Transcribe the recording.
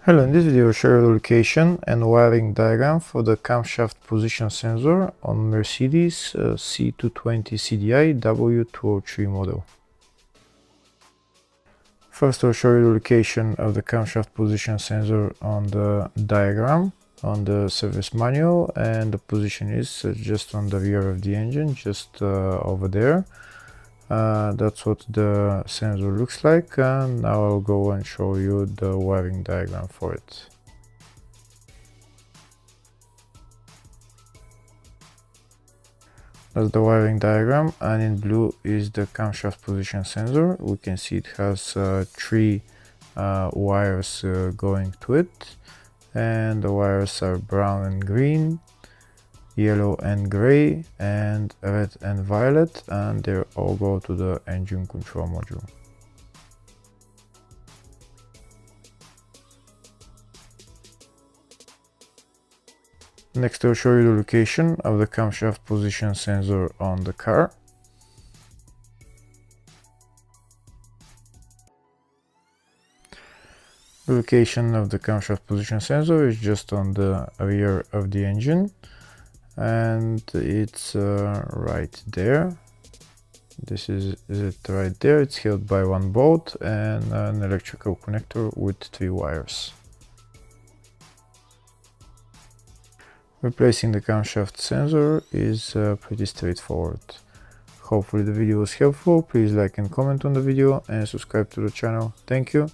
Hello, in this video I'll show you the location and wiring diagram for the camshaft position sensor on Mercedes C220 CDI W203 model. First I'll show you the location of the camshaft position sensor on the diagram on the service manual, and the position is just on the rear of the engine, just over there. That's what the sensor looks like, and now I'll go and show you the wiring diagram for it. That's the wiring diagram, and in blue is the camshaft position sensor. We can see it has three wires going to it, and the wires are brown and green, yellow and gray, and red and violet, and they all go to the engine control module. Next I'll show you the location of the camshaft position sensor on the car. The location of the camshaft position sensor is just on the rear of the engine, and it's right there. This is it right there. It's held by one bolt and an electrical connector with three wires. Replacing the camshaft sensor is pretty straightforward. Hopefully the video was helpful. Please like and comment on the video and subscribe to the channel. Thank you.